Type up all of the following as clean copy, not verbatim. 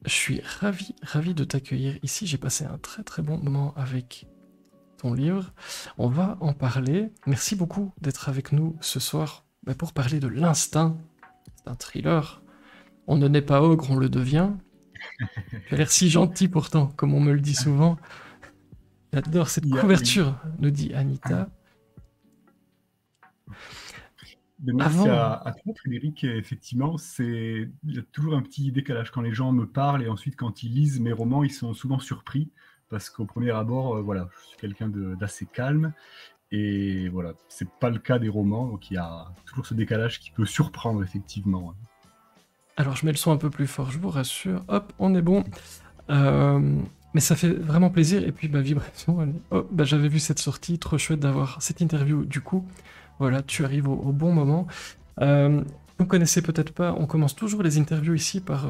Je suis ravi de t'accueillir ici. J'ai passé un très très bon moment avec ton livre. On va en parler. Merci beaucoup d'être avec nous ce soir pour parler de L'Instinct. C'est un thriller. On ne naît pas ogre, on le devient. Tu as l'air si gentil pourtant, comme on me le dit souvent. J'adore cette Oui. couverture, nous dit Anita. Merci Avant, à toi, Frédéric. Effectivement, il y a toujours un petit décalage quand les gens me parlent et ensuite quand ils lisent mes romans, ils sont souvent surpris parce qu'au premier abord, voilà, je suis quelqu'un d'assez calme et voilà, c'est pas le cas des romans, donc il y a toujours ce décalage qui peut surprendre effectivement. alors je mets le son un peu plus fort, je vous rassure. Hop, on est bon. Euh, mais ça fait vraiment plaisir. Et puis, vibration. Oh, j'avais vu cette sortie, trop chouette d'avoir cette interview. Du coup, voilà, tu arrives au bon moment. Vous ne connaissez peut-être pas, on commence toujours les interviews ici par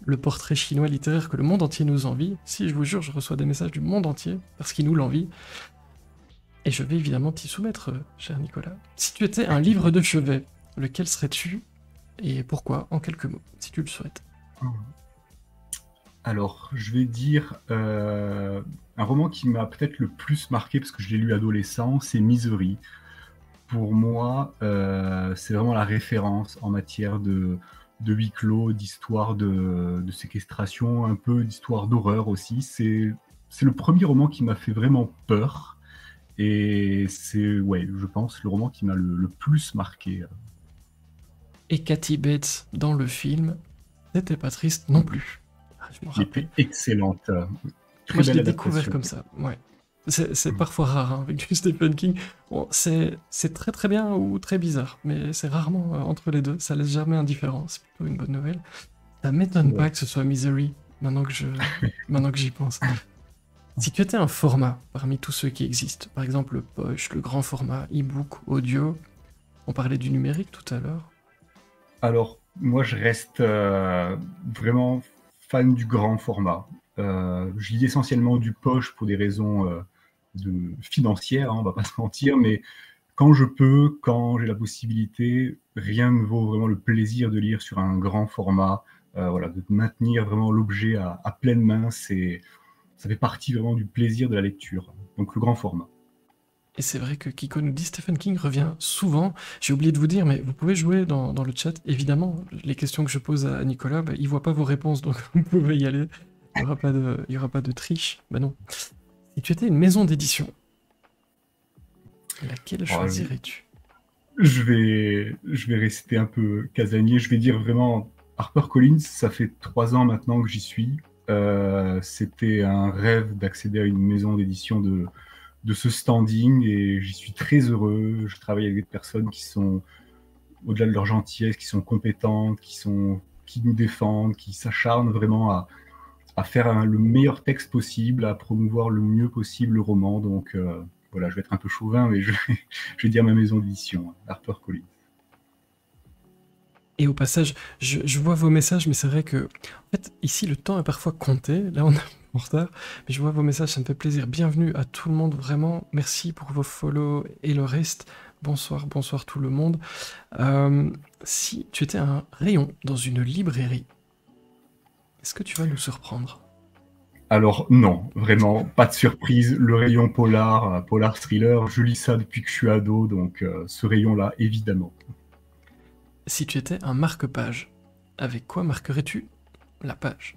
le portrait chinois littéraire que le monde entier nous envie. Si, je vous jure, je reçois des messages du monde entier parce qu'ils nous l'envient. Et je vais évidemment t'y soumettre, cher Nicolas. Si tu étais un livre de chevet, lequel serais-tu et pourquoi, en quelques mots, si tu le souhaites? Alors, je vais dire un roman qui m'a peut-être le plus marqué parce que je l'ai lu adolescent, c'est Misery. Pour moi, c'est vraiment la référence en matière de huis clos, d'histoire de séquestration, un peu d'histoire d'horreur aussi. C'est le premier roman qui m'a fait vraiment peur. Et c'est, ouais, je pense, le roman qui m'a le plus marqué. Et Kathy Bates dans le film n'était pas triste non plus. Ah, je me Qui rappelle. était excellente. Moi, Très je belle l'ai découvert adaptation. comme ça, ouais. C'est parfois rare hein, avec du Stephen King. Bon, c'est très très bien ou très bizarre, mais c'est rarement entre les deux. Ça laisse jamais indifférent. C'est plutôt une bonne nouvelle. Ça m'étonne pas Ouais. que ce soit Misery, maintenant que j'y pense. Si tu étais un format parmi tous ceux qui existent, par exemple le poche, le grand format, e-book, audio, on parlait du numérique tout à l'heure. Alors, moi, je reste vraiment fan du grand format. Je lis essentiellement du poche pour des raisons financières, hein, on va pas se mentir, mais quand je peux, quand j'ai la possibilité, rien ne vaut vraiment le plaisir de lire sur un grand format. Voilà, de maintenir vraiment l'objet à pleine main, ça fait partie vraiment du plaisir de la lecture. Donc le grand format. Et c'est vrai que Kiko nous dit Stephen King revient souvent. J'ai oublié de vous dire, mais vous pouvez jouer dans le chat. Évidemment, les questions que je pose à Nicolas, il voit pas vos réponses, donc vous pouvez y aller. Il y aura pas de triche. Bah non. Si tu étais une maison d'édition, laquelle Oh, choisirais-tu? je vais rester un peu casanier. Je vais dire vraiment HarperCollins, ça fait 3 ans maintenant que j'y suis. C'était un rêve d'accéder à une maison d'édition de ce standing et j'y suis très heureux. Je travaille avec des personnes qui sont, au-delà de leur gentillesse, qui sont compétentes, qui nous défendent, qui s'acharnent vraiment à faire le meilleur texte possible, à promouvoir le mieux possible le roman. Donc voilà, je vais être un peu chauvin, mais je vais dire ma maison d'édition, HarperCollins. Et au passage, je vois vos messages, mais c'est vrai que, en fait, ici, le temps est parfois compté. Là, on est en retard, mais je vois vos messages, ça me fait plaisir. Bienvenue à tout le monde, vraiment. Merci pour vos follow et le reste. Bonsoir, bonsoir tout le monde. Si tu étais un rayon dans une librairie, est-ce que tu vas nous surprendre? Alors non, vraiment, pas de surprise. Le rayon polar, polar thriller, je lis ça depuis que je suis ado, donc ce rayon-là, évidemment. Si tu étais un marque-page, avec quoi marquerais-tu la page?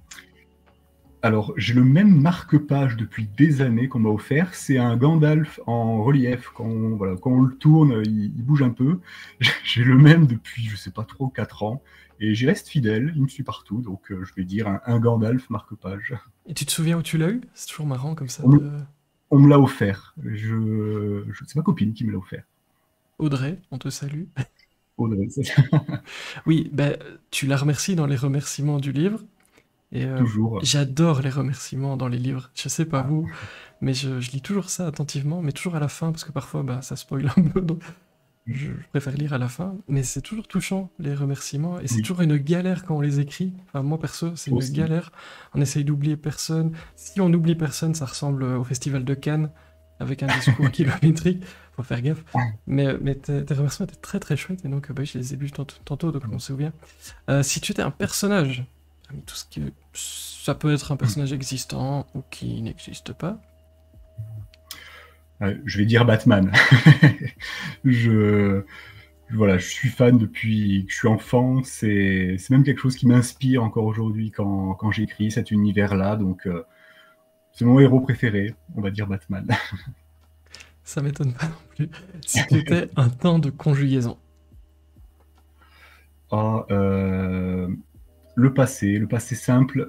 Alors, j'ai le même marque-page depuis des années qu'on m'a offert. C'est un Gandalf en relief. Voilà, quand on le tourne, il bouge un peu. J'ai le même depuis, je sais pas trop, 4 ans. Et j'y reste fidèle, il me suit partout. Donc, je vais dire un Gandalf marque-page. Et tu te souviens où tu l'as eu? C'est toujours marrant comme ça On me, de... on me l'a offert. C'est ma copine qui me l'a offert. Audrey, on te salue. Audrey, Oui, tu la remercies dans les remerciements du livre. Et toujours. j'adore les remerciements dans les livres. Je sais pas vous, mais je lis toujours ça attentivement, mais toujours à la fin, parce que parfois ça spoil un peu, donc je préfère lire à la fin. Mais c'est toujours touchant, les remerciements, et c'est Oui, toujours une galère quand on les écrit. Enfin, moi perso, c'est une aussi. galère. On essaye d'oublier personne. Si on oublie personne, ça ressemble au festival de Cannes, avec un discours kilométrique. Faut faire gaffe. Mais tes remerciements étaient très très chouettes, et donc je les ai lus tantôt, donc je m'en souviens. Si tu étais un personnage, parmi tout ce qui Ça peut être un personnage existant ou qui n'existe pas. Je vais dire Batman. Voilà, je suis fan depuis que je suis enfant. C'est même quelque chose qui m'inspire encore aujourd'hui quand j'écris cet univers-là. Donc, c'est mon héros préféré. On va dire Batman. Ça m'étonne pas non plus. Si tu étais un temps de conjugaison. Ah, le passé simple.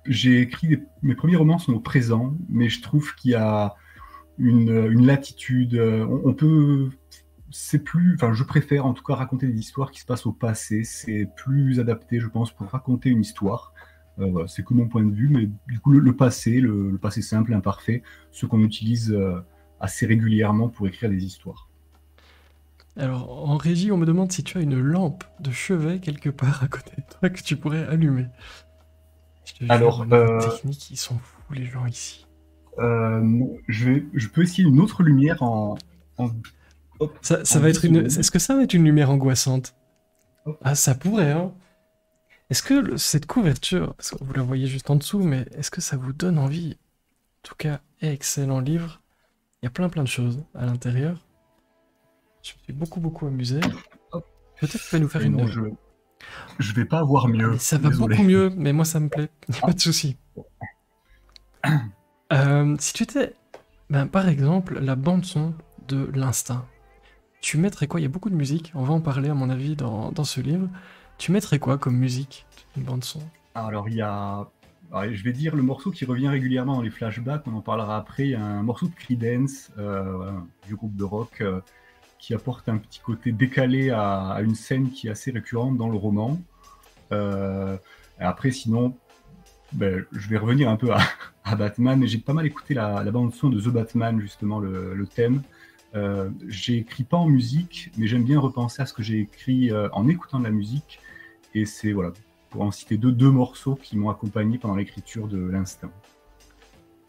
J'ai écrit mes premiers romans sont au présent, mais je trouve qu'il y a une latitude. On peut, c'est plus, enfin, je préfère en tout cas raconter des histoires qui se passent au passé. C'est plus adapté, je pense, pour raconter une histoire. Voilà, c'est que mon point de vue, mais du coup, le passé, le passé simple, imparfait, ce qu'on utilise assez régulièrement pour écrire des histoires. Alors, en régie, on me demande si tu as une lampe de chevet quelque part à côté de toi que tu pourrais allumer. Je te jure, Alors, au niveau technique, ils sont fous, les gens ici. je peux essayer une autre lumière hop, Ça en va 10 être une... secondes. Est-ce que ça va être une lumière angoissante? Hop. Ah, ça pourrait, hein. Est-ce que cette couverture, parce que vous la voyez juste en dessous, mais est-ce que ça vous donne envie? En tout cas, excellent livre. Il y a plein de choses à l'intérieur. Je me suis beaucoup amusé. Hop. Peut-être que tu vas nous faire Et une... non, je vais pas avoir mieux. Mais ça va Désolé. beaucoup mieux, mais moi ça me plaît. Il n'y a pas de souci. Si tu étais, par exemple, la bande-son de l'Instinct, tu mettrais quoi? Il y a beaucoup de musique, on va en parler à mon avis dans ce livre. Tu mettrais quoi comme musique, une bande-son? Alors, je vais dire le morceau qui revient régulièrement dans les flashbacks, on en parlera après. Il y a un morceau de Creedence, voilà, du groupe de rock, qui apporte un petit côté décalé à une scène qui est assez récurrente dans le roman. Après, sinon, je vais revenir un peu à Batman. J'ai pas mal écouté la bande-son de The Batman, justement, le thème. J'ai écrit pas en musique, mais j'aime bien repenser à ce que j'ai écrit en écoutant de la musique. Et c'est, voilà, pour en citer deux morceaux qui m'ont accompagné pendant l'écriture de l'Instinct.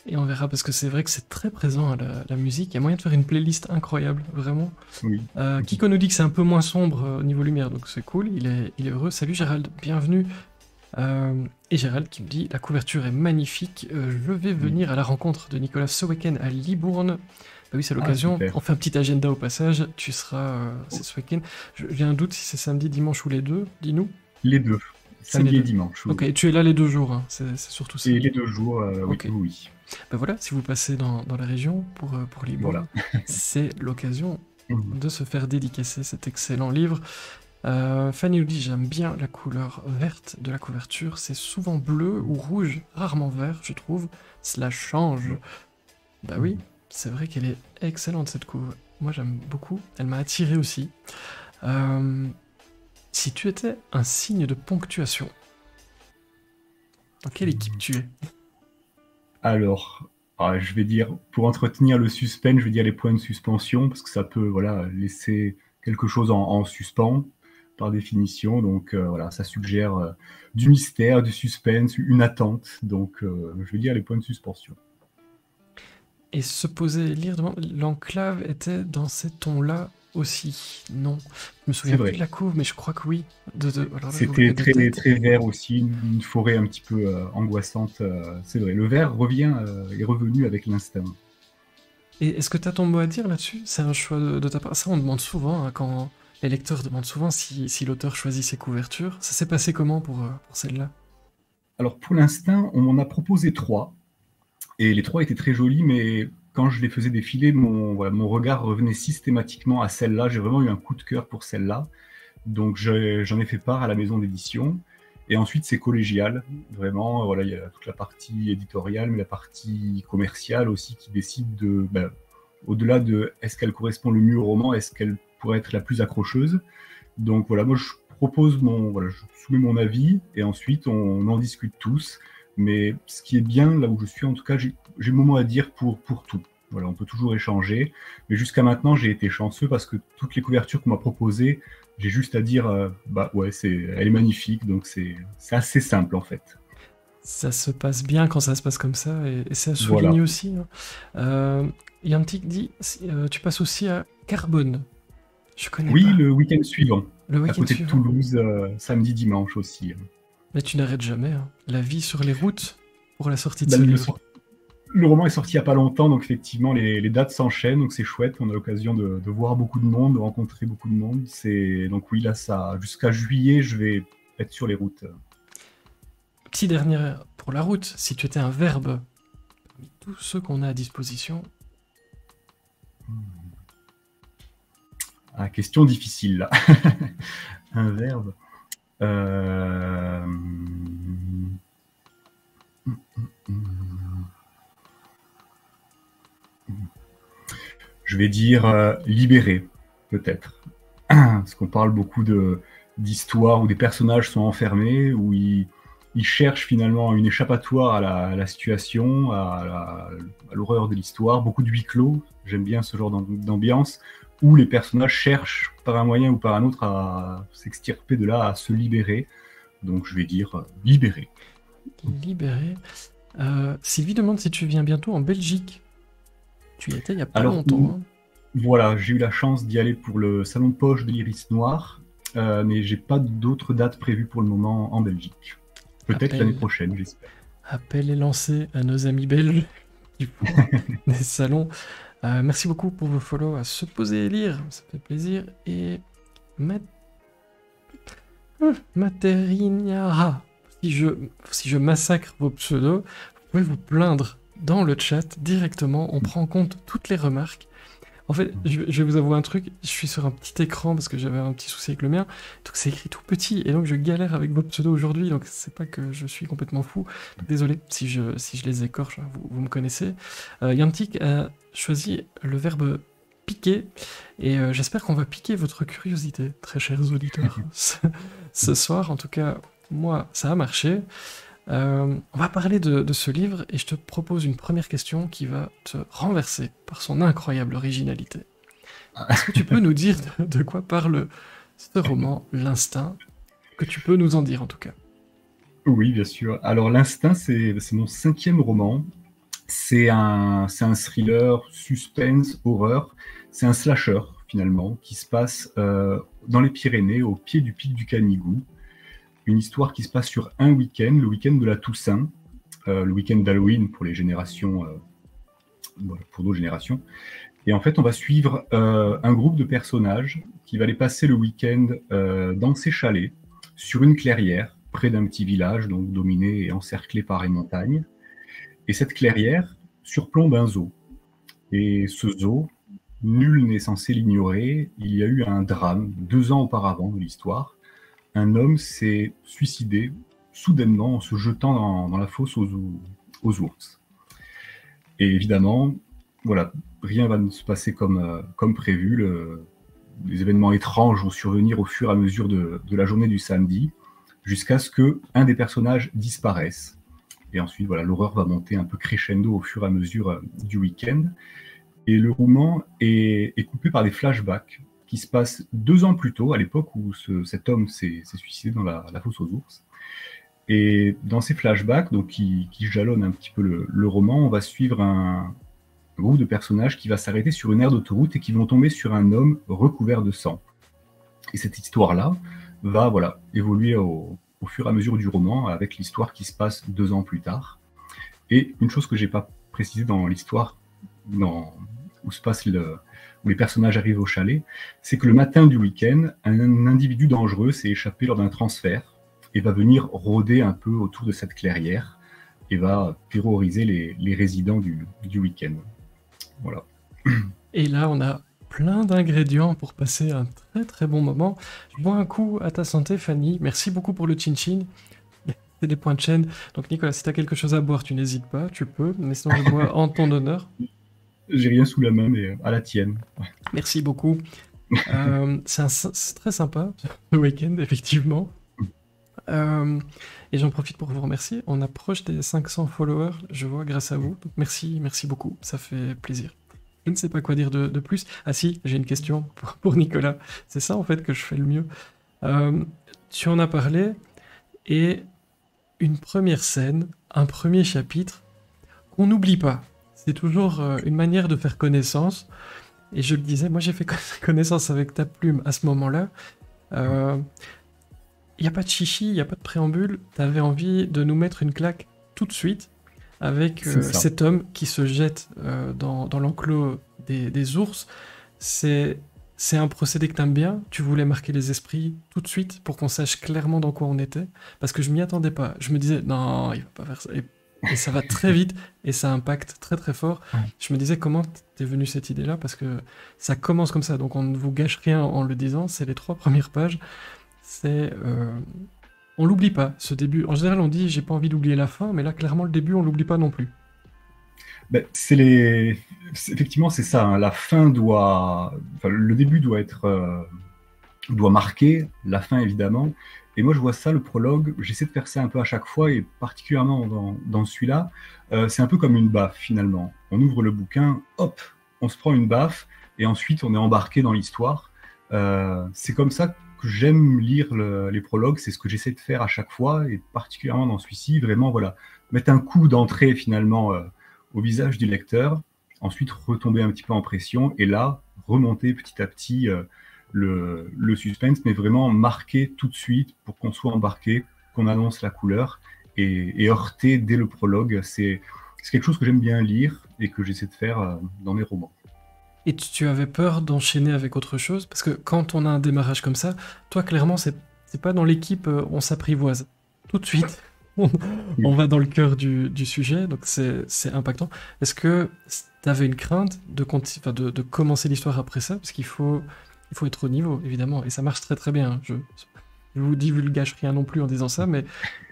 Et on verra, parce que c'est vrai que c'est très présent, la musique. Il y a moyen de faire une playlist incroyable, vraiment. Oui. Kiko nous dit que c'est un peu moins sombre au niveau lumière, donc c'est cool, il est heureux. Salut Gérald, bienvenue. Et Gérald qui me dit la couverture est magnifique, je vais venir à la rencontre de Nicolas ce week-end à Libourne. Bah oui, c'est l'occasion, super. on fait un petit agenda au passage, tu seras c'est ce week-end. J'ai un doute si c'est samedi, dimanche ou les deux, dis-nous. Les deux, C'est samedi les et deux. dimanche. Oui. Ok, tu es là les 2 jours, hein. C'est surtout ça. Et les 2 jours, Ok. oui. Bah voilà, si vous passez dans la région pour Libourne, Voilà. c'est l'occasion Mhm. de se faire dédicacer cet excellent livre. Fanny nous dit j'aime bien la couleur verte de la couverture, c'est souvent bleu ou rouge, rarement vert je trouve, cela change. Bah oui, c'est vrai qu'elle est excellente cette couve, moi j'aime beaucoup, elle m'a attiré aussi. Si tu étais un signe de ponctuation, dans quelle équipe tu es? Alors, je vais dire, pour entretenir le suspense, je vais dire les points de suspension, parce que ça peut, voilà, laisser quelque chose en suspens, par définition. Donc, voilà, ça suggère du mystère, du suspense, une attente. Donc, je vais dire les points de suspension. Et se poser et lire devant, l'enclave était dans ces tons-là aussi, non. Je me souviens C'est vrai. plus de la couve, mais je crois que oui. Alors là, je vous C'était le mets de tête. très vert aussi, une forêt un petit peu angoissante. C'est vrai, le vert est revenu avec l'instinct. Et est-ce que tu as ton mot à dire là-dessus? C'est un choix de ta part. Ça, on demande souvent, hein, quand les lecteurs demandent souvent si l'auteur choisit ses couvertures. Ça s'est passé comment pour celle-là? Alors, pour l'instinct, on m'en a proposé 3. Et les 3 étaient très jolis, mais quand je les faisais défiler, mon regard revenait systématiquement à celle-là. J'ai vraiment eu un coup de cœur pour celle-là. Donc, j'en ai fait part à la maison d'édition. Et ensuite, c'est collégial. Vraiment, voilà, il y a toute la partie éditoriale, mais la partie commerciale aussi qui décide au-delà de est-ce qu'elle correspond le mieux au roman, est-ce qu'elle pourrait être la plus accrocheuse. Donc voilà, moi je je soumets mon avis et ensuite on en discute tous. Mais ce qui est bien, là où je suis en tout cas, j'ai mon mot à dire pour tout. Voilà, on peut toujours échanger. Mais jusqu'à maintenant, j'ai été chanceux parce que toutes les couvertures qu'on m'a proposées, j'ai juste à dire, ouais, elle est magnifique, donc c'est assez simple en fait. Ça se passe bien quand ça se passe comme ça, et c'est à souligner Voilà. aussi. Yantic dit tu passes aussi à Carbone. Je connais Oui, pas. le week-end suivant, Le à week-end côté de suivant. Toulouse, samedi, dimanche aussi. Mais tu n'arrêtes jamais, hein. La vie sur les routes pour la sortie de Bah, ce livre. le roman est sorti il n'y a pas longtemps, donc effectivement, les dates s'enchaînent, donc c'est chouette. On a l'occasion de voir beaucoup de monde, de rencontrer beaucoup de monde. Donc oui, là, jusqu'à juillet, je vais être sur les routes. Petit dernier pour la route, si tu étais un verbe parmi tous ceux qu'on a à disposition. Ah, question difficile, là. Un verbe. Je vais dire libérer, peut-être. Parce qu'on parle beaucoup d'histoires où des personnages sont enfermés, où ils cherchent finalement une échappatoire à la situation, à l'horreur de l'histoire. Beaucoup de huis clos, j'aime bien ce genre d'ambiance, où les personnages cherchent par un moyen ou par un autre à s'extirper de là, à se libérer. Donc je vais dire libérer. Libéré. Sylvie demande si tu viens bientôt en Belgique. Tu y étais il n'y a pas Alors, longtemps. Hein. Voilà, j'ai eu la chance d'y aller pour le salon de poche de l'Iris Noir, mais j'ai pas d'autres dates prévues pour le moment en Belgique. Peut-être l'année prochaine, j'espère. Appel est lancé à nos amis belges qui font des salons. Merci beaucoup pour vos follow à se poser et lire, ça fait plaisir. Et Materiniara, si je massacre vos pseudos, vous pouvez vous plaindre dans le chat directement, on prend en compte toutes les remarques. En fait, je vais vous avouer un truc, je suis sur un petit écran parce que j'avais un petit souci avec le mien, donc c'est écrit tout petit, et donc je galère avec vos pseudos aujourd'hui, donc c'est pas que je suis complètement fou. Désolé si je les écorche, hein, vous me connaissez. Yantic a choisi le verbe piquer, et j'espère qu'on va piquer votre curiosité, très chers auditeurs. Ce soir, en tout cas, moi, ça a marché. On va parler de ce livre et je te propose une première question qui va te renverser par son incroyable originalité. Est-ce que tu peux nous dire de quoi parle ce roman, L'Instinct? Que tu peux nous en dire en tout cas. Oui, bien sûr. Alors L'Instinct, c'est mon 5e roman. C'est un thriller, suspense, horreur. C'est un slasher finalement qui se passe dans les Pyrénées, au pied du pic du Canigou. Une histoire qui se passe sur un week-end, le week-end de la Toussaint, le week-end d'Halloween pour les générations, pour nos générations. Et en fait, on va suivre un groupe de personnages qui va aller passer le week-end dans ces chalets, sur une clairière, près d'un petit village, donc dominé et encerclé par les montagnes. Et cette clairière surplombe un zoo. Et ce zoo, nul n'est censé l'ignorer, il y a eu un drame 2 ans auparavant de l'histoire. Un homme s'est suicidé soudainement en se jetant dans la fosse aux ours. Et évidemment, voilà, rien va se passer comme prévu. Les événements étranges vont survenir au fur et à mesure de la journée du samedi, jusqu'à ce qu'un des personnages disparaisse. Et ensuite, voilà, l'horreur va monter un peu crescendo au fur et à mesure du week-end. Et le roman est coupé par des flashbacks qui se passe 2 ans plus tôt, à l'époque où cet homme s'est suicidé dans la fosse aux ours. Et dans ces flashbacks, donc qui jalonnent un petit peu le roman, on va suivre un groupe de personnages qui va s'arrêter sur une aire d'autoroute et qui vont tomber sur un homme recouvert de sang. Et cette histoire-là va évoluer au fur et à mesure du roman avec l'histoire qui se passe 2 ans plus tard. Et une chose que j'ai pas précisée dans l'histoire, où les personnages arrivent au chalet, c'est que le matin du week-end, un individu dangereux s'est échappé lors d'un transfert et va venir rôder un peu autour de cette clairière et va terroriser les résidents du week-end. Voilà. Et là, on a plein d'ingrédients pour passer un très très bon moment. Je bois un coup à ta santé, Fanny. Merci beaucoup pour le chin-chin. C'est des points de chaîne. Donc Nicolas, si tu as quelque chose à boire, tu n'hésites pas, tu peux. Mais sinon, je bois en ton honneur. J'ai rien sous la main, mais à la tienne. Merci beaucoup. C'est très sympa, le week-end, effectivement. Et j'en profite pour vous remercier. On approche des 500 followers, je vois, grâce à vous. Donc merci beaucoup, ça fait plaisir. Je ne sais pas quoi dire de plus. Ah si, j'ai une question pour Nicolas. C'est ça, en fait, que je fais le mieux. Tu en as parlé, et une première scène, un premier chapitre, qu'on n'oublie pas. C'est toujours une manière de faire connaissance. Et je le disais, moi j'ai fait connaissance avec ta plume à ce moment-là. il n'y a pas de chichi, il n'y a pas de préambule. Tu avais envie de nous mettre une claque tout de suite avec C'est ça. cet homme qui se jette dans l'enclos des ours. C'est un procédé que t'aimes bien. Tu voulais marquer les esprits tout de suite pour qu'on sache clairement dans quoi on était. Parce que je m'y attendais pas. Je me disais, non, il va pas faire ça. Et ça va très vite et ça impacte très très fort. Ouais. Je me disais, comment t'es venu cette idée-là? Parce que ça commence comme ça. Donc on ne vous gâche rien en le disant. C'est les 3 premières pages. C'est. On l'oublie pas, ce début. En général, on dit, j'ai pas envie d'oublier la fin. Mais là, clairement, le début, on l'oublie pas non plus. Ben, effectivement, c'est ça, hein. La fin doit, enfin, le début doit être, doit marquer, la fin évidemment. Et moi, je vois ça, le prologue. J'essaie de faire ça un peu à chaque fois, et particulièrement dans celui-là. C'est un peu comme une baffe finalement. On ouvre le bouquin, hop, on se prend une baffe, et ensuite on est embarqué dans l'histoire. C'est comme ça que j'aime lire les prologues. C'est ce que j'essaie de faire à chaque fois, et particulièrement dans celui-ci. Vraiment, voilà, mettre un coup d'entrée finalement. Au visage du lecteur, ensuite retomber un petit peu en pression, et là, remonter petit à petit le suspense, mais vraiment marquer tout de suite pour qu'on soit embarqué, qu'on annonce la couleur, et heurter dès le prologue. C'est quelque chose que j'aime bien lire et que j'essaie de faire dans mes romans. Et tu avais peur d'enchaîner avec autre chose? Parce que quand on a un démarrage comme ça, toi, clairement, c'est pas dans l'équipe, on s'apprivoise. Tout de suite, on, on va dans le cœur du sujet, donc c'est impactant. Est-ce que tu avais une crainte enfin, de commencer l'histoire après ça? Parce il faut être au niveau, évidemment, et ça marche très très bien. Je vous divulgage rien non plus en disant ça, mais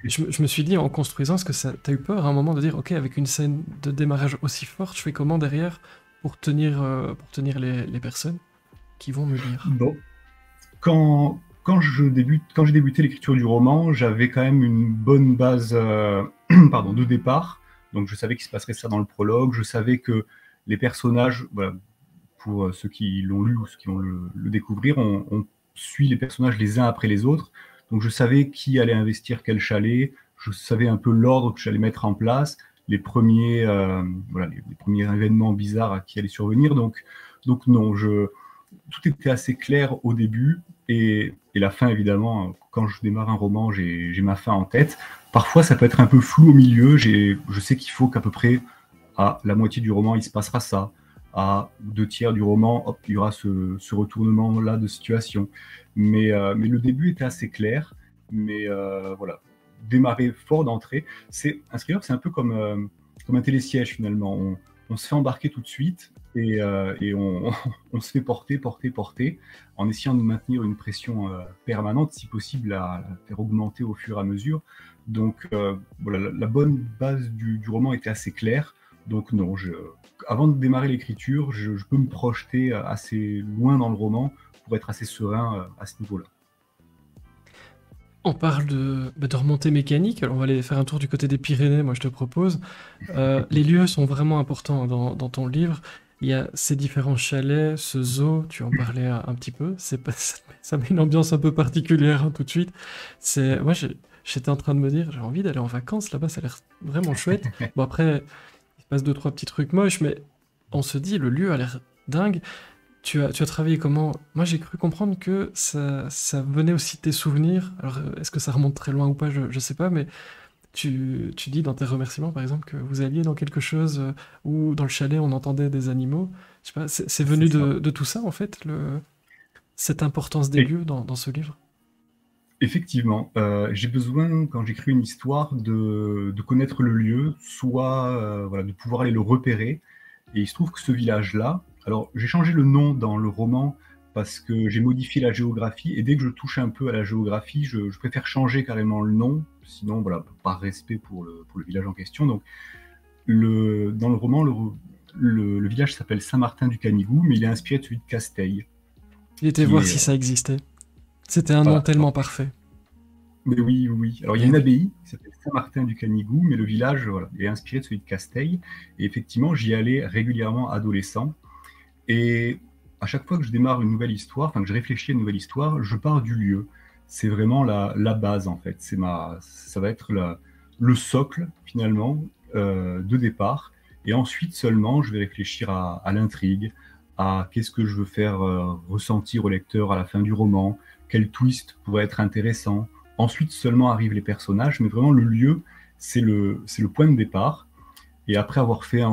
je me suis dit en construisant, est-ce que t'as eu peur à un moment de dire, ok, avec une scène de démarrage aussi forte, je fais comment derrière pour tenir les personnes qui vont me lire? Bon, quand j'ai débuté l'écriture du roman, j'avais quand même une bonne base pardon, de départ. Donc je savais qu'il se passerait ça dans le prologue. Je savais que les personnages, voilà, pour ceux qui l'ont lu ou ceux qui vont le découvrir, on suit les personnages les uns après les autres. Donc je savais qui allait investir quel chalet. Je savais un peu l'ordre que j'allais mettre en place, les premiers, voilà, les premiers événements bizarres qui allaient survenir. Donc non, tout était assez clair au début, et la fin, évidemment, quand je démarre un roman, j'ai ma fin en tête. Parfois, ça peut être un peu flou au milieu. Je sais qu'il faut qu'à peu près à la moitié du roman, il se passera ça. À 2/3 du roman, hop, il y aura ce retournement-là de situation. Mais le début était assez clair. Mais voilà, démarrer fort d'entrée. Un thriller, c'est un peu comme un télésiège finalement. On se fait embarquer tout de suite, et on se fait porter, en essayant de maintenir une pression permanente, si possible à la faire augmenter au fur et à mesure. Donc voilà, la bonne base du roman était assez claire. Donc non, avant de démarrer l'écriture, je peux me projeter assez loin dans le roman pour être assez serein à ce niveau-là. On parle de remontée mécanique, alors on va aller faire un tour du côté des Pyrénées, moi je te propose. Les lieux sont vraiment importants dans ton livre. Il y a ces différents chalets, ce zoo, tu en parlais un petit peu. Ça met une ambiance un peu particulière, hein, tout de suite. Moi j'étais en train de me dire, j'ai envie d'aller en vacances là-bas, ça a l'air vraiment chouette. Bon après, il se passe 2-3 petits trucs moches, mais on se dit, le lieu a l'air dingue. Tu as travaillé comment? Moi, j'ai cru comprendre que ça venait aussi de tes souvenirs. Alors, est-ce que ça remonte très loin ou pas? Je sais pas, mais tu dis dans tes remerciements, par exemple, que vous alliez dans quelque chose où dans le chalet, on entendait des animaux. Je sais pas, c'est C'est venu ça. de tout ça, en fait, cette importance des Et lieux dans ce livre? effectivement, j'ai besoin, quand j'écris une histoire, de connaître le lieu, soit voilà, de pouvoir aller le repérer. Et il se trouve que ce village-là, alors j'ai changé le nom dans le roman parce que j'ai modifié la géographie, et dès que je touche un peu à la géographie, je préfère changer carrément le nom, sinon, voilà, par respect pour le village en question. Donc, dans le roman, le village s'appelle Saint-Martin-du-Canigou, mais il est inspiré de celui de Casteil, J'ai été qui voir est, si ça existait. C'était un nom voilà. tellement parfait. Mais oui, oui, oui. Alors, il y a Eh une oui. abbaye qui s'appelle Saint-Martin-du-Canigou, mais le village, voilà, est inspiré de celui de Casteil. Et effectivement, j'y allais régulièrement adolescent. Et à chaque fois que je démarre une nouvelle histoire, enfin que je réfléchis à une nouvelle histoire, je pars du lieu. C'est vraiment la base, en fait. Ça va être le socle, finalement, de départ. Et ensuite seulement, je vais réfléchir à l'intrigue, à qu'est-ce que je veux faire ressentir au lecteur à la fin du roman, quel twist pourrait être intéressant. Ensuite seulement arrivent les personnages, mais vraiment le lieu, c'est le point de départ. Et après avoir fait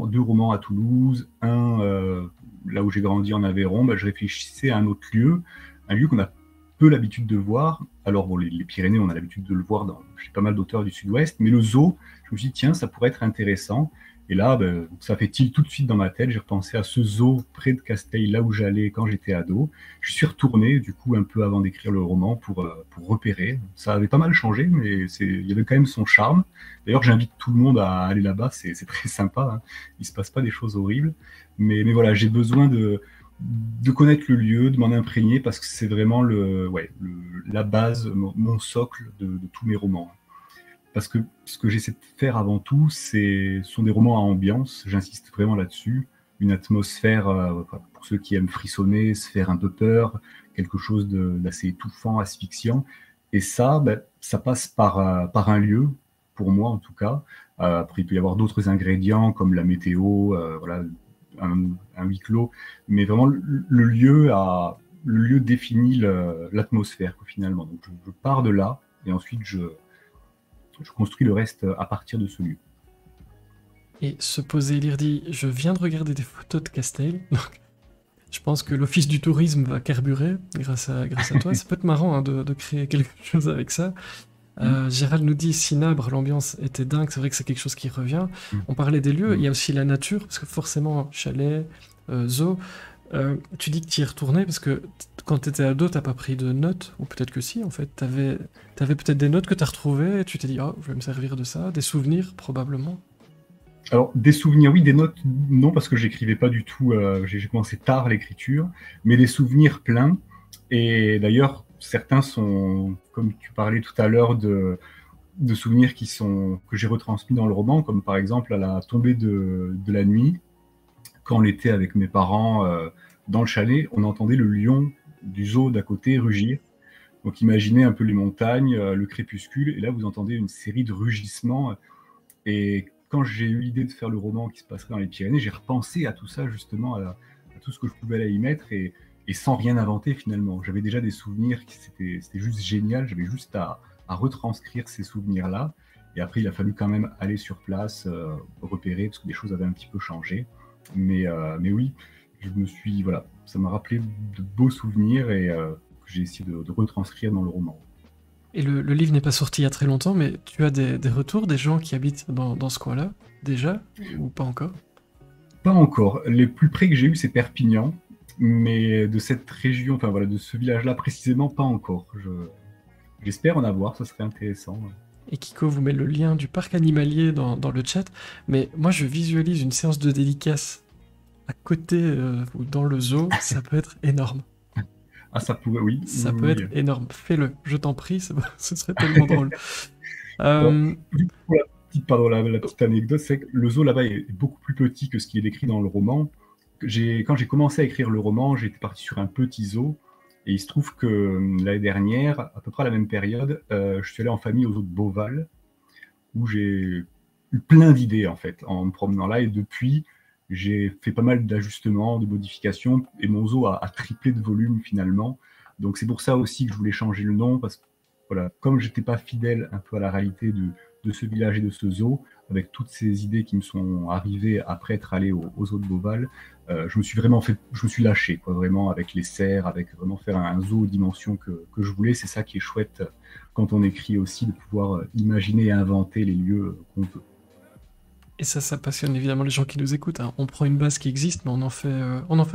deux romans à Toulouse, là où j'ai grandi en Aveyron, je réfléchissais à un autre lieu, un lieu qu'on a peu l'habitude de voir. Alors bon, les Pyrénées, on a l'habitude de le voir chez pas mal d'auteurs du Sud-Ouest, mais le zoo, je me suis dit, tiens, ça pourrait être intéressant. Et là, ça fait tilt tout de suite dans ma tête. J'ai repensé à ce zoo près de Casteil, là où j'allais quand j'étais ado. Je suis retourné, du coup, un peu avant d'écrire le roman pour repérer. Ça avait pas mal changé, mais il y avait quand même son charme. D'ailleurs, j'invite tout le monde à aller là-bas. C'est très sympa. Hein. Il se passe pas des choses horribles. Mais voilà, j'ai besoin de connaître le lieu, de m'en imprégner, parce que c'est vraiment la base, mon socle de tous mes romans. Parce que ce que j'essaie de faire avant tout, sont des romans à ambiance, j'insiste vraiment là-dessus, une atmosphère, pour ceux qui aiment frissonner, se faire un peu peur, quelque chose d'assez étouffant, asphyxiant. Et ça, ça passe par un lieu, pour moi en tout cas. Après, il peut y avoir d'autres ingrédients, comme la météo, voilà, un huis clos, mais vraiment le lieu définit l'atmosphère finalement. Donc je pars de là, et ensuite je construis le reste à partir de ce lieu. Et se poser et lire dit, je viens de regarder des photos de Casteil, donc je pense que l'office du tourisme va carburer grâce à toi. Ça peut être marrant hein, de créer quelque chose avec ça. Gérald nous dit Cinabre, l'ambiance était dingue, c'est vrai que c'est quelque chose qui revient. On parlait des lieux, il y a aussi la nature, parce que forcément, chalet, zoo. Tu dis que tu y es retourné parce que quand tu étais ado, t'as pas pris de notes, ou peut-être que si, en fait. T'avais peut-être des notes que t'as retrouvées, et tu t'es dit, oh, je vais me servir de ça, des souvenirs, probablement. Alors, des souvenirs, oui, des notes, non, parce que j'écrivais pas du tout, j'ai commencé tard l'écriture, mais des souvenirs pleins. Et d'ailleurs, certains sont, comme tu parlais tout à l'heure, de souvenirs que j'ai retransmis dans le roman, comme par exemple à la tombée de la nuit, quand on était avec mes parents dans le chalet, on entendait le lion du zoo d'à côté rugir. Donc imaginez un peu les montagnes, le crépuscule, et là vous entendez une série de rugissements. Et quand j'ai eu l'idée de faire le roman qui se passerait dans les Pyrénées, j'ai repensé à tout ça justement, à tout ce que je pouvais y mettre, et sans rien inventer finalement. J'avais déjà des souvenirs, c'était juste génial, j'avais juste à retranscrire ces souvenirs-là. Et après il a fallu quand même aller sur place, repérer, parce que des choses avaient un petit peu changé. Mais oui, voilà, ça m'a rappelé de beaux souvenirs et que j'ai essayé de retranscrire dans le roman. Et le livre n'est pas sorti il y a très longtemps, mais tu as des retours des gens qui habitent dans ce coin-là, déjà, ou pas encore? Pas encore. Les plus près que j'ai eu, c'est Perpignan, mais de cette région, enfin voilà, de ce village-là précisément, pas encore. J'espère en avoir, ça serait intéressant. Et Kiko vous met le lien du parc animalier dans le chat, mais moi je visualise une séance de dédicace à côté ou dans le zoo, ça peut être énorme. Ah, ça pourrait, oui. Ça peut être énorme. Fais-le, je t'en prie, ce serait tellement drôle. Pour la petite anecdote, c'est que le zoo là-bas est beaucoup plus petit que ce qui est décrit dans le roman. Quand j'ai commencé à écrire le roman, j'étais parti sur un petit zoo. Et il se trouve que l'année dernière, à peu près à la même période, je suis allé en famille au zoo de Beauval, où j'ai eu plein d'idées en fait, en me promenant là. Et depuis, j'ai fait pas mal d'ajustements, de modifications, et mon zoo a triplé de volume finalement. Donc c'est pour ça aussi que je voulais changer le nom, parce que voilà, comme j'étais pas fidèle un peu à la réalité de ce village et de ce zoo, avec toutes ces idées qui me sont arrivées après être allé au zoo de Beauval, je me suis lâché, quoi, vraiment, avec les serres, avec vraiment faire un zoo aux dimensions que je voulais. C'est ça qui est chouette quand on écrit aussi, de pouvoir imaginer et inventer les lieux qu'on peut. Et ça passionne évidemment les gens qui nous écoutent. Hein. On prend une base qui existe, mais on en fait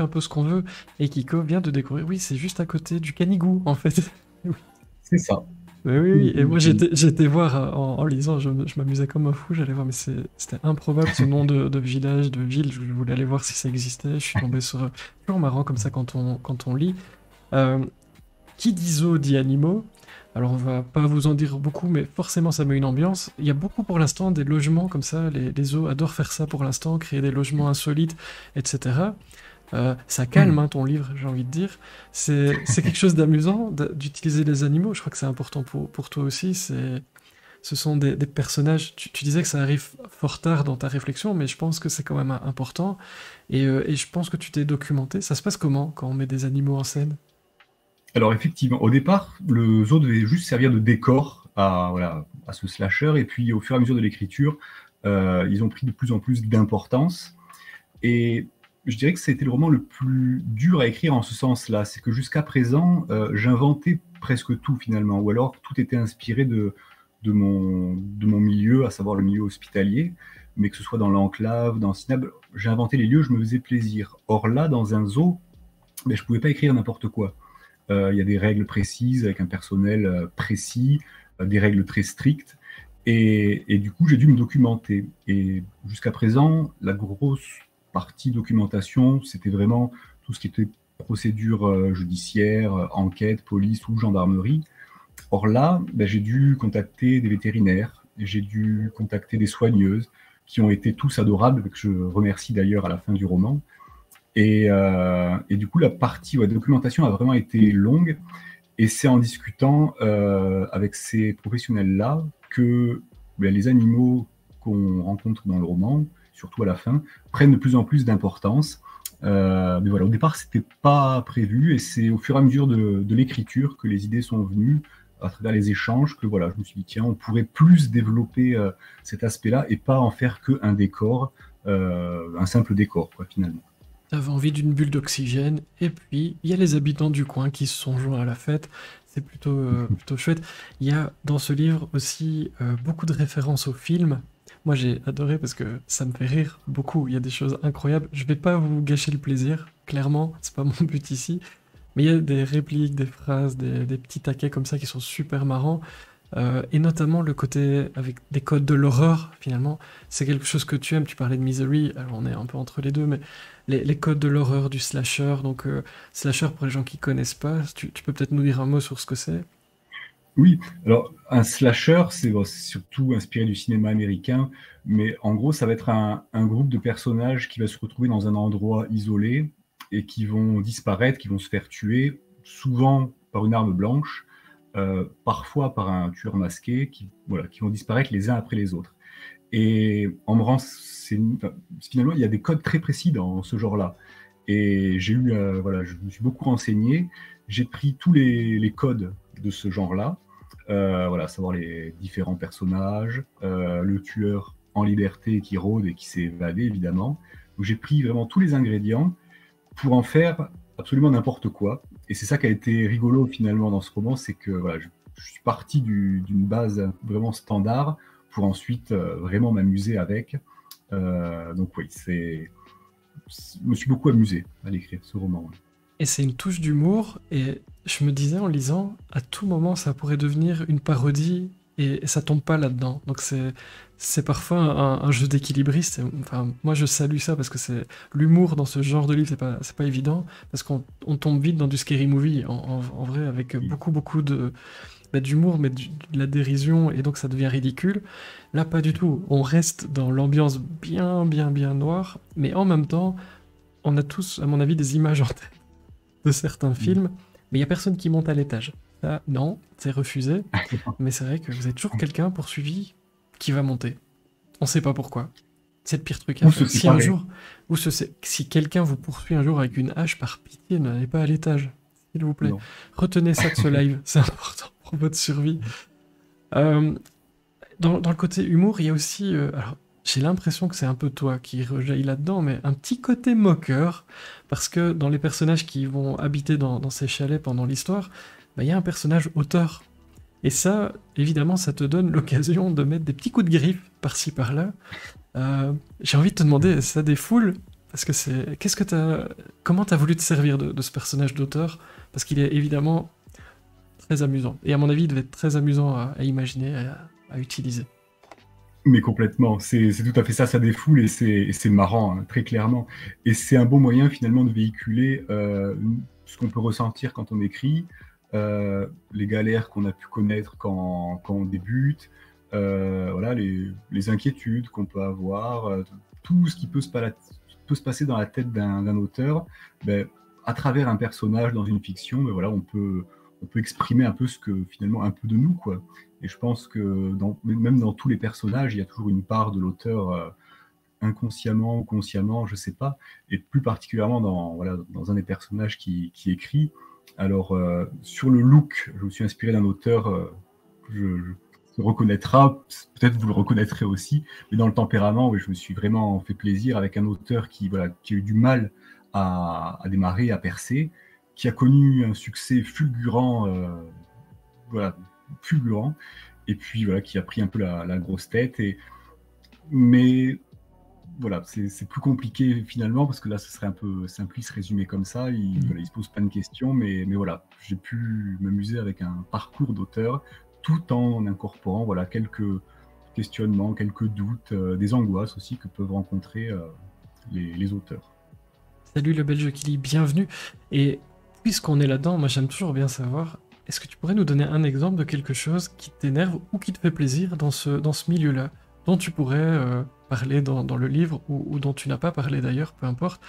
un peu ce qu'on veut. Et Kiko vient de découvrir, oui, c'est juste à côté du Canigou, en fait. Oui. C'est ça. Mais oui. Et moi, j'étais voir en lisant, je m'amusais comme un fou, j'allais voir, mais c'était improbable ce nom de village, de ville. Je voulais aller voir si ça existait. Je suis tombé sur. Toujours marrant comme ça quand on lit. Qui dit zoo dit animaux. Alors on va pas vous en dire beaucoup, mais forcément ça met une ambiance. Il y a beaucoup pour l'instant des logements comme ça, les zoos adorent faire ça pour l'instant, créer des logements insolites, etc. Ça calme ton livre, j'ai envie de dire. C'est quelque chose d'amusant d'utiliser les animaux, je crois que c'est important pour toi aussi. Ce sont des personnages, tu disais que ça arrive fort tard dans ta réflexion, mais je pense que c'est quand même important. Et je pense que tu t'es documenté. Ça se passe comment quand on met des animaux en scène ? Alors effectivement, au départ, le zoo devait juste servir de décor à, voilà, à ce slasher, et puis au fur et à mesure de l'écriture, ils ont pris de plus en plus d'importance. Et je dirais que c'était le roman le plus dur à écrire en ce sens-là. C'est que jusqu'à présent, j'inventais presque tout finalement, ou alors tout était inspiré de mon milieu, à savoir le milieu hospitalier, mais que ce soit dans l'enclave, dans Synab, j'ai inventé les lieux, je me faisais plaisir. Or là, dans un zoo, ben, je ne pouvais pas écrire n'importe quoi. Il y a des règles précises, avec un personnel précis, des règles très strictes. Et du coup, j'ai dû me documenter. Et jusqu'à présent, la grosse partie documentation, c'était vraiment tout ce qui était procédure judiciaire, enquête, police ou gendarmerie. Or là, ben, j'ai dû contacter des vétérinaires, j'ai dû contacter des soigneuses qui ont été tous adorables, que je remercie d'ailleurs à la fin du roman. Et du coup, la partie documentation a vraiment été longue. Et c'est en discutant avec ces professionnels-là que ben, les animaux qu'on rencontre dans le roman, surtout à la fin, prennent de plus en plus d'importance. Mais voilà, au départ, c'était pas prévu, et c'est au fur et à mesure de l'écriture que les idées sont venues, à travers les échanges, que voilà, je me suis dit, tiens, on pourrait plus développer cet aspect-là et pas en faire qu'un décor, un simple décor, quoi, finalement. T'avais envie d'une bulle d'oxygène, et puis il y a les habitants du coin qui se sont joints à la fête. C'est plutôt chouette. Il y a dans ce livre aussi beaucoup de références au film. Moi j'ai adoré parce que ça me fait rire beaucoup. Il y a des choses incroyables. Je vais pas vous gâcher le plaisir, clairement, c'est pas mon but ici. Mais il y a des répliques, des phrases, des petits taquets comme ça qui sont super marrants. Et notamment le côté avec des codes de l'horreur, finalement, c'est quelque chose que tu aimes. Tu parlais de Misery, alors on est un peu entre les deux, mais les codes de l'horreur du slasher. Donc, slasher, pour les gens qui connaissent pas, tu peux peut-être nous dire un mot sur ce que c'est? Oui, alors un slasher, c'est bon, c'est surtout inspiré du cinéma américain, mais en gros, ça va être un groupe de personnages qui va se retrouver dans un endroit isolé et qui vont disparaître, qui vont se faire tuer, souvent par une arme blanche, parfois par un tueur masqué, voilà, qui vont disparaître les uns après les autres. Et en me enfin, finalement, il y a des codes très précis dans ce genre-là. Et voilà, je me suis beaucoup renseigné. J'ai pris tous les codes de ce genre-là, voilà, à savoir les différents personnages, le tueur en liberté qui rôde et qui s'est évadé, évidemment. Donc j'ai pris vraiment tous les ingrédients pour en faire absolument n'importe quoi. Et c'est ça qui a été rigolo finalement dans ce roman, c'est que voilà, je suis parti d'une base vraiment standard pour ensuite vraiment m'amuser avec. Donc oui, je me suis beaucoup amusé à l'écrire ce roman. Et c'est une touche d'humour, et je me disais en lisant, à tout moment ça pourrait devenir une parodie, et ça tombe pas là-dedans. Donc c'est parfois un jeu d'équilibriste. Enfin, moi je salue ça parce que c'est l'humour dans ce genre de livre, c'est pas évident, parce qu'on tombe vite dans du scary movie, en vrai, avec beaucoup de d'humour, mais de la dérision, et donc ça devient ridicule. Là, pas du tout. On reste dans l'ambiance bien noire, mais en même temps, on a tous, à mon avis, des images en tête de certains films, mais il y a personne qui monte à l'étage. Ça, non, c'est refusé. Mais c'est vrai que vous êtes toujours quelqu'un poursuivi qui va monter. On sait pas pourquoi. C'est le pire truc à Ou se faire. Si un séparer. jour, si quelqu'un vous poursuit un jour avec une hache, par pitié, n'allez pas à l'étage, s'il vous plaît. Non. Retenez ça de ce live, c'est important pour votre survie. Euh, dans le côté humour, il y a aussi, alors, j'ai l'impression que c'est un peu toi qui rejaillit là-dedans, mais un petit côté moqueur, parce que dans les personnages qui vont habiter dans ces chalets pendant l'histoire, bah, il y a un personnage auteur. Et ça, évidemment, ça te donne l'occasion de mettre des petits coups de griffe par-ci par-là. J'ai envie de te demander, ça défoule, parce que comment t'as voulu te servir de ce personnage d'auteur? Parce qu'il est évidemment très amusant. Et à mon avis, il devait être très amusant à imaginer, à utiliser. Mais complètement, c'est tout à fait ça, ça défoule, et c'est marrant, hein, très clairement. Et c'est un bon moyen finalement de véhiculer ce qu'on peut ressentir quand on écrit, les galères qu'on a pu connaître quand on débute, voilà, les inquiétudes qu'on peut avoir, tout ce qui peut se passer dans la tête d'un auteur, ben, à travers un personnage dans une fiction, ben voilà, on peut exprimer un peu finalement un peu de nous, quoi. Et je pense que même dans tous les personnages, il y a toujours une part de l'auteur, inconsciemment ou consciemment, je sais pas. Et plus particulièrement voilà, dans un des personnages qui écrit, Alors, sur le look, je me suis inspiré d'un auteur, je reconnaîtra, peut-être vous le reconnaîtrez aussi, mais dans le tempérament, oui, je me suis vraiment fait plaisir avec un auteur qui, voilà, qui a eu du mal à démarrer, à percer, qui a connu un succès fulgurant, voilà, fulgurant, et puis voilà, qui a pris un peu la grosse tête. Mais voilà, c'est plus compliqué finalement, parce que là, ce serait un peu simpliste résumé comme ça. Voilà, il se pose plein de questions, mais voilà, j'ai pu m'amuser avec un parcours d'auteur, tout en incorporant voilà, quelques questionnements, quelques doutes, des angoisses aussi que peuvent rencontrer les auteurs. Salut le Belge qui lit, bienvenue. Et puisqu'on est là-dedans, moi j'aime toujours bien savoir, est-ce que tu pourrais nous donner un exemple de quelque chose qui t'énerve ou qui te fait plaisir dans ce milieu-là, dont tu pourrais parler dans le livre ou dont tu n'as pas parlé d'ailleurs, peu importe.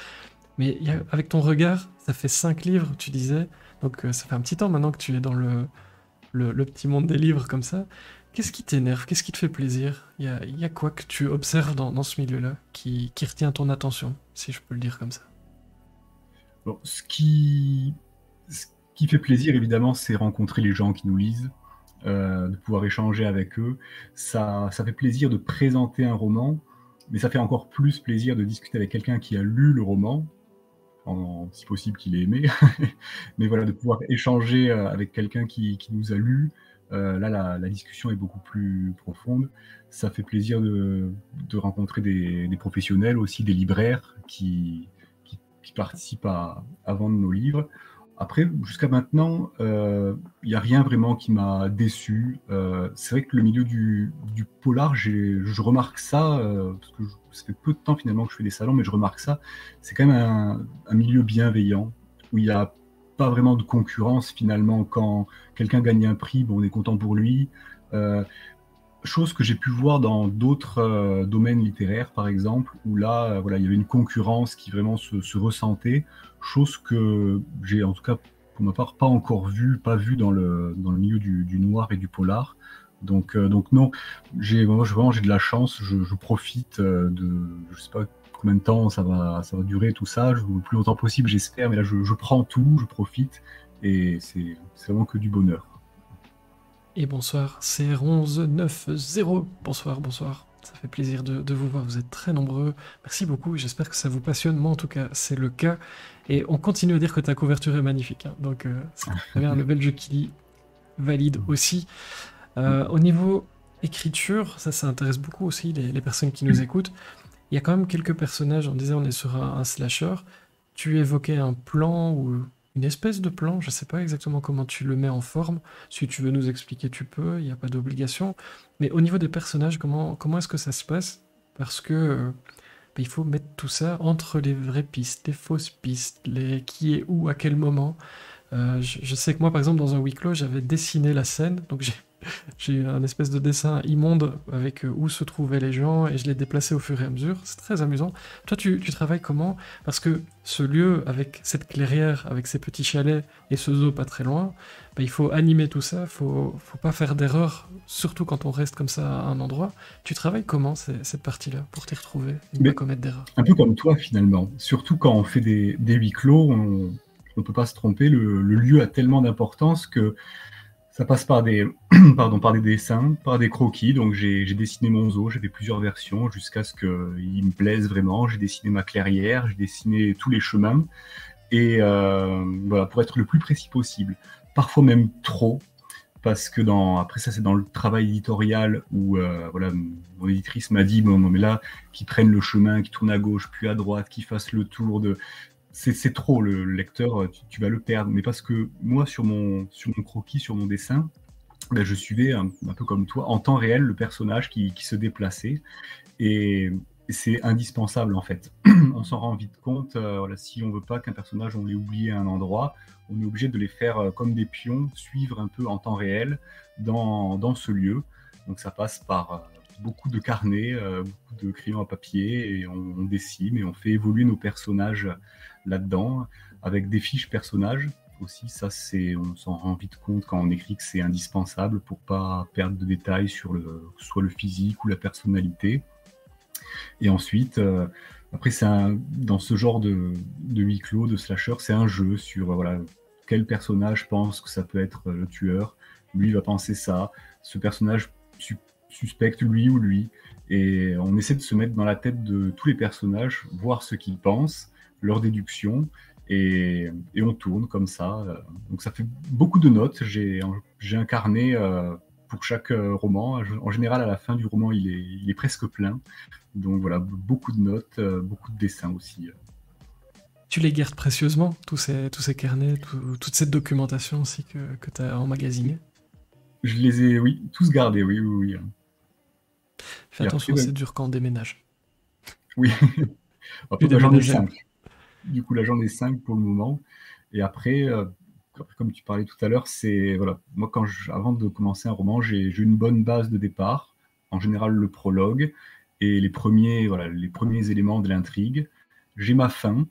Mais avec ton regard, ça fait 5 livres, tu disais, donc ça fait un petit temps maintenant que tu es dans le petit monde des livres comme ça. Qu'est-ce qui t'énerve? Qu'est-ce qui te fait plaisir? Il y a quoi que tu observes dans ce milieu-là qui retient ton attention, si je peux le dire comme ça? Bon, ce qui fait plaisir, évidemment, c'est rencontrer les gens qui nous lisent, de pouvoir échanger avec eux. Ça fait plaisir de présenter un roman, mais ça fait encore plus plaisir de discuter avec quelqu'un qui a lu le roman, si possible qu'il ait aimé. Mais voilà, de pouvoir échanger avec quelqu'un qui nous a lu, là, la discussion est beaucoup plus profonde. Ça fait plaisir de rencontrer des professionnels aussi, des libraires qui participent à vendre nos livres. Après, jusqu'à maintenant, il n'y a rien vraiment qui m'a déçu. C'est vrai que le milieu du polar, je remarque ça, parce que ça fait peu de temps finalement que je fais des salons, mais je remarque ça. C'est quand même un milieu bienveillant, où il n'y a pas vraiment de concurrence finalement. Quand quelqu'un gagne un prix, bon, on est content pour lui. Euh, Chose que j'ai pu voir dans d'autres domaines littéraires, par exemple, où là, voilà, il y avait une concurrence qui vraiment se ressentait, chose que j'ai, en tout cas, pour ma part, pas encore vue, pas vue dans le milieu du noir et du polar. Donc non, vraiment, j'ai de la chance, je profite je sais pas combien de temps ça va durer tout ça, le plus longtemps possible, j'espère, mais là, je prends tout, je profite, et c'est vraiment que du bonheur. Et bonsoir, c'est 1190. Bonsoir, bonsoir. Ça fait plaisir de vous voir, vous êtes très nombreux. Merci beaucoup, j'espère que ça vous passionne. Moi, en tout cas, c'est le cas. Et on continue à dire que ta couverture est magnifique, hein. Donc, c'est très bien. Le Belge qui lit valide aussi. Au niveau écriture, ça intéresse beaucoup aussi les personnes qui nous écoutent. Il y a quand même quelques personnages, on disait on est sur un slasher. Tu évoquais un plan ou une espèce de plan, je sais pas exactement comment tu le mets en forme. Si tu veux nous expliquer, tu peux, il n'y a pas d'obligation. Mais au niveau des personnages, comment est-ce que ça se passe? Parce que il faut mettre tout ça entre les vraies pistes, les fausses pistes, les qui est où, à quel moment. Je sais que moi, par exemple, dans un huis clos, j'avais dessiné la scène, donc j'ai eu un espèce de dessin immonde avec où se trouvaient les gens et je l'ai déplacé au fur et à mesure. C'est très amusant. Toi, tu travailles comment? Parce que ce lieu, avec cette clairière, avec ces petits chalets et ce zoo pas très loin, il faut animer tout ça, faut pas faire d'erreur, surtout quand on reste comme ça à un endroit. Tu travailles comment cette partie-là pour t'y retrouver et ne pas Mais commettre d'erreur? un peu comme toi finalement, surtout quand on fait des huis clos, on ne peut pas se tromper, le lieu a tellement d'importance que ça passe par des, pardon, par des dessins, par des croquis. Donc j'ai dessiné mon zoo, j'ai fait plusieurs versions jusqu'à ce qu'il me plaise vraiment. J'ai dessiné ma clairière, j'ai dessiné tous les chemins, et voilà, pour être le plus précis possible. Parfois même trop, parce que après ça, c'est dans le travail éditorial où voilà, mon éditrice m'a dit bon, non mais là, qu'ils prennent le chemin, qu'ils tournent à gauche puis à droite, qu'ils fassent le tour de, c'est trop, le lecteur, tu vas le perdre. Mais parce que moi, sur mon croquis, sur mon dessin, ben, je suivais un peu comme toi, en temps réel, le personnage qui se déplaçait. Et c'est indispensable, en fait. On s'en rend vite compte. Voilà, si on veut pas qu'un personnage, on l'ait oublié à un endroit, on est obligé de les faire comme des pions, suivre un peu en temps réel dans ce lieu. Donc ça passe par beaucoup de carnets, beaucoup de crayons à papier, et on dessine et on fait évoluer nos personnages là-dedans, avec des fiches personnages aussi. Ça, on s'en rend vite compte quand on écrit que c'est indispensable pour pas perdre de détails sur soit le physique ou la personnalité. Et ensuite, après, dans ce genre de huis clos, de slasher, c'est un jeu sur voilà, quel personnage pense que ça peut être le tueur, lui va penser ça, ce personnage suspecte lui ou lui, et on essaie de se mettre dans la tête de tous les personnages, voir ce qu'ils pensent, leurs déductions, et on tourne comme ça. Donc ça fait beaucoup de notes, j'ai un carnet pour chaque roman. En général, à la fin du roman, il est presque plein. Donc voilà, beaucoup de notes, beaucoup de dessins aussi. Tu les gardes précieusement, tous ces carnets, toute cette documentation aussi que tu as emmagasinée? Je les ai, oui, tous gardés, oui, oui, oui. Fais Et après, attention, c'est dur quand on déménage. oui, Plus après, bah, j'en ai déménager. 5. Du coup, là, j'en ai 5 pour le moment. Et après, comme tu parlais tout à l'heure, c'est, voilà, moi, avant de commencer un roman, j'ai une bonne base de départ, en général le prologue, et les premiers éléments de l'intrigue. J'ai ma fin.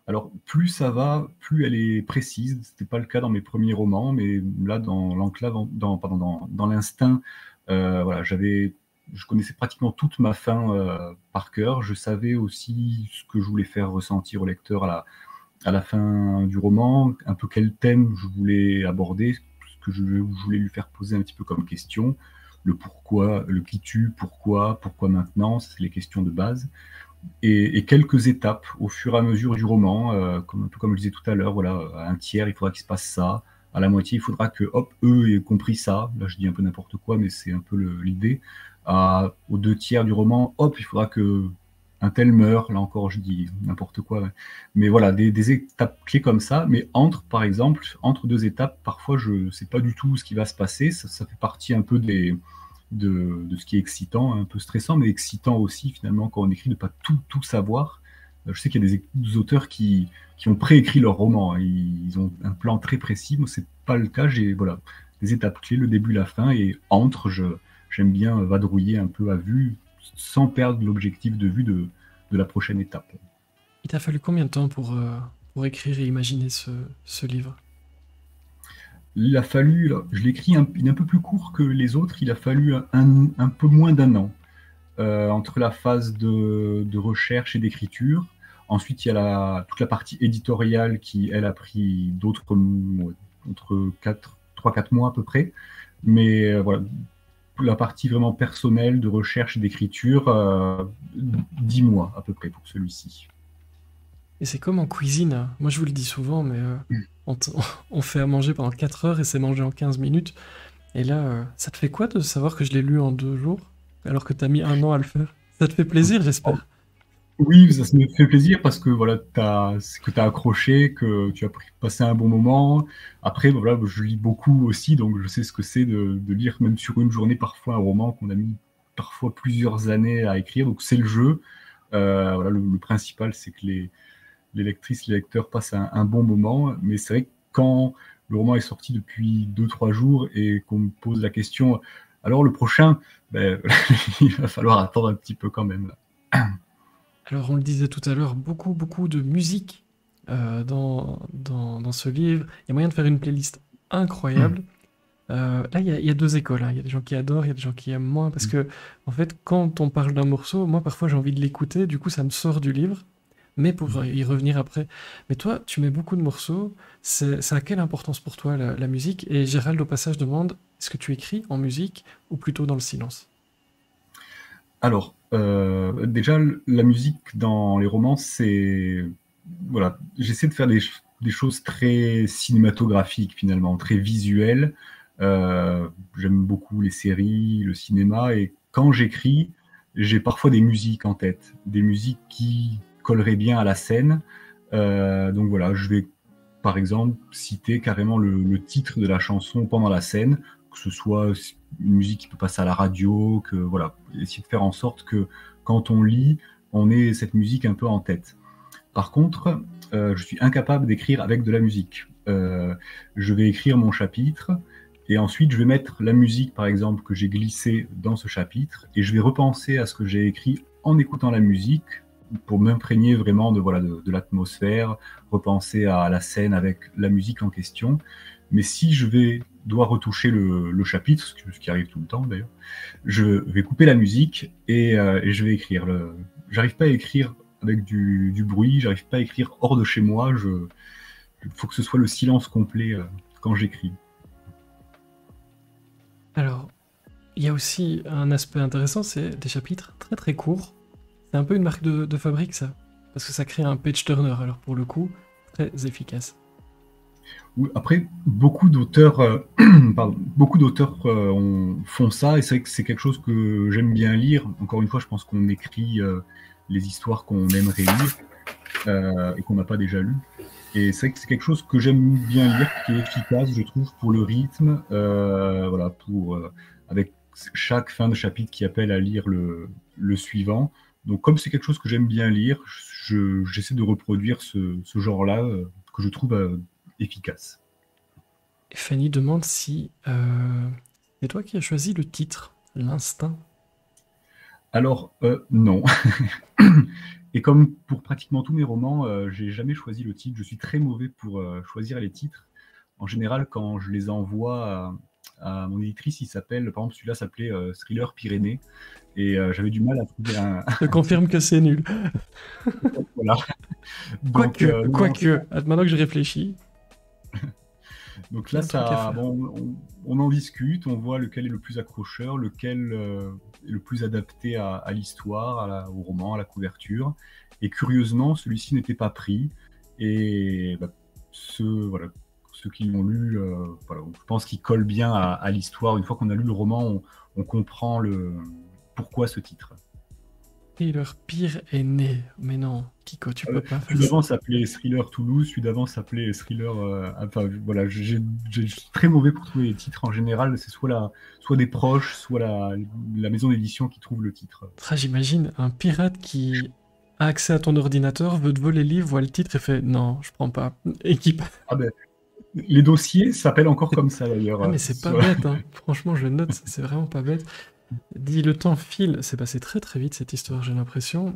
Alors, plus ça va, plus elle est précise. C'était pas le cas dans mes premiers romans, mais là, dans l'enclave, dans l'instinct, voilà, je connaissais pratiquement toute ma fin par cœur. Je savais aussi ce que je voulais faire ressentir au lecteur à la fin du roman, un peu quel thème je voulais aborder, ce que je voulais lui faire poser un petit peu comme question, le pourquoi, le qui tue, pourquoi maintenant, c'est les questions de base. Et quelques étapes au fur et à mesure du roman, un peu comme je disais tout à l'heure, voilà, à un tiers, il faudra qu'il se passe ça, à la moitié, il faudra que, hop, eux aient compris ça, là je dis un peu n'importe quoi, mais c'est un peu l'idée, aux 2 tiers du roman, hop, il faudra que un tel meurt, là encore je dis n'importe quoi, ouais. Mais voilà, des étapes clés comme ça, mais par exemple, entre 2 étapes, parfois je ne sais pas du tout ce qui va se passer, ça fait partie un peu de ce qui est excitant, un peu stressant, mais excitant aussi finalement quand on écrit de pas tout savoir. Je sais qu'il y a des auteurs qui ont préécrit leur roman, hein. Ils ont un plan très précis. Moi, c'est pas le cas. J'ai voilà des étapes clés, le début, la fin, et j'aime bien vadrouiller un peu à vue, sans perdre l'objectif de vue de la prochaine étape. Il t'a fallu combien de temps pour écrire et imaginer ce livre? Il a fallu, là, je l'écris il est un peu plus court que les autres, il a fallu un peu moins d'1 an. Entre la phase de recherche et d'écriture. Ensuite, il y a toute la partie éditoriale qui, elle, a pris entre 3-4 mois à peu près. Mais voilà, la partie vraiment personnelle de recherche et d'écriture, 10 mois à peu près pour celui-ci. Et c'est comme en cuisine, hein. Moi, je vous le dis souvent, mais on, te- on fait à manger pendant 4 heures et c'est mangé en 15 minutes. Et là, ça te fait quoi de savoir que je l'ai lu en 2 jours, alors que t'as mis 1 an à le faire? Ça te fait plaisir, j'espère. Oui, ça me fait plaisir parce que voilà, que tu as accroché, que tu as passé un bon moment. Après, voilà, je lis beaucoup aussi, donc je sais ce que c'est de lire même sur une journée parfois un roman qu'on a mis parfois plusieurs années à écrire. Donc c'est le jeu. Voilà, le principal, c'est que les lectrices, les lecteurs passent un bon moment. Mais c'est vrai que quand le roman est sorti depuis 2-3 jours et qu'on me pose la question, alors le prochain, ben, il va falloir attendre un petit peu quand même. Alors, on le disait tout à l'heure, beaucoup, beaucoup de musique dans ce livre. Il y a moyen de faire une playlist incroyable. Là, il y a 2 écoles, hein. Il y a des gens qui adorent, il y a des gens qui aiment moins. Parce que, en fait, quand on parle d'un morceau, moi, parfois, j'ai envie de l'écouter. Du coup, ça me sort du livre. Mais pour y revenir après. Mais toi, tu mets beaucoup de morceaux. C'est à quelle importance pour toi, la musique? Et Gérald, au passage, demande, est-ce que tu écris en musique ou plutôt dans le silence? Alors, déjà, la musique dans les romans, c'est... Voilà, j'essaie de faire des choses très cinématographiques, finalement, très visuelles. J'aime beaucoup les séries, le cinéma, et quand j'écris, j'ai parfois des musiques en tête, des musiques qui colleraient bien à la scène. Donc voilà, je vais, par exemple, citer carrément le titre de la chanson pendant la scène, que ce soit une musique qui peut passer à la radio, que voilà, essayer de faire en sorte que quand on lit, on ait cette musique un peu en tête. Par contre, je suis incapable d'écrire avec de la musique. Je vais écrire mon chapitre et ensuite je vais mettre la musique, par exemple, que j'ai glissée dans ce chapitre et je vais repenser à ce que j'ai écrit en écoutant la musique pour m'imprégner vraiment de l'atmosphère, repenser à la scène avec la musique en question. Mais si dois retoucher le chapitre, ce qui arrive tout le temps d'ailleurs, je vais couper la musique et je vais écrire. J'arrive pas à écrire avec du bruit, j'arrive pas à écrire hors de chez moi. Il faut que ce soit le silence complet quand j'écris. Alors, il y a aussi un aspect intéressant, c'est des chapitres très très courts. C'est un peu une marque de fabrique, ça. Parce que ça crée un page turner, alors pour le coup, très efficace. Oui, après, beaucoup d'auteurs, font ça, et c'est vrai que c'est quelque chose que j'aime bien lire. Encore une fois, je pense qu'on écrit les histoires qu'on aimerait lire et qu'on n'a pas déjà lues. Et c'est vrai que c'est quelque chose que j'aime bien lire, qui est efficace, je trouve, pour le rythme, voilà, avec chaque fin de chapitre qui appelle à lire le suivant. Donc, comme c'est quelque chose que j'aime bien lire, j'essaie de reproduire ce genre-là que je trouve efficace. Et Fanny demande si c'est toi qui as choisi le titre, l'instinct. Alors, non. Et comme pour pratiquement tous mes romans, j'ai jamais choisi le titre. Je suis très mauvais pour choisir les titres. En général, quand je les envoie à mon éditrice, par exemple, celui-là s'appelait Thriller Pyrénées. Et j'avais du mal à trouver un. Je confirme que c'est nul. Voilà. Donc, Quoique, maintenant que je réfléchis. Donc là, on en discute, on voit lequel est le plus accrocheur, lequel est le plus adapté à l'histoire, au roman, à la couverture. Et curieusement, celui-ci n'était pas pris. Et ceux qui l'ont lu, je pense qu'ils collent bien à l'histoire. Une fois qu'on a lu le roman, on comprend pourquoi ce titre. Et leur pire est né. Mais non, Kiko, tu peux pas faire Celui d'avant s'appelait Thriller Toulouse, celui d'avant s'appelait Thriller. Voilà, je suis très mauvais pour trouver les titres en général. C'est soit des proches, soit la maison d'édition qui trouve le titre. ça. J'imagine un pirate qui a accès à ton ordinateur, veut te voler le livre, voit le titre et fait non, je prends pas. Équipe. Ah ben, les dossiers s'appellent encore comme ça d'ailleurs. Ah, mais c'est pas bête, hein. Franchement, je le note, c'est vraiment pas bête. Dis, le temps file, c'est passé très très vite cette histoire, j'ai l'impression.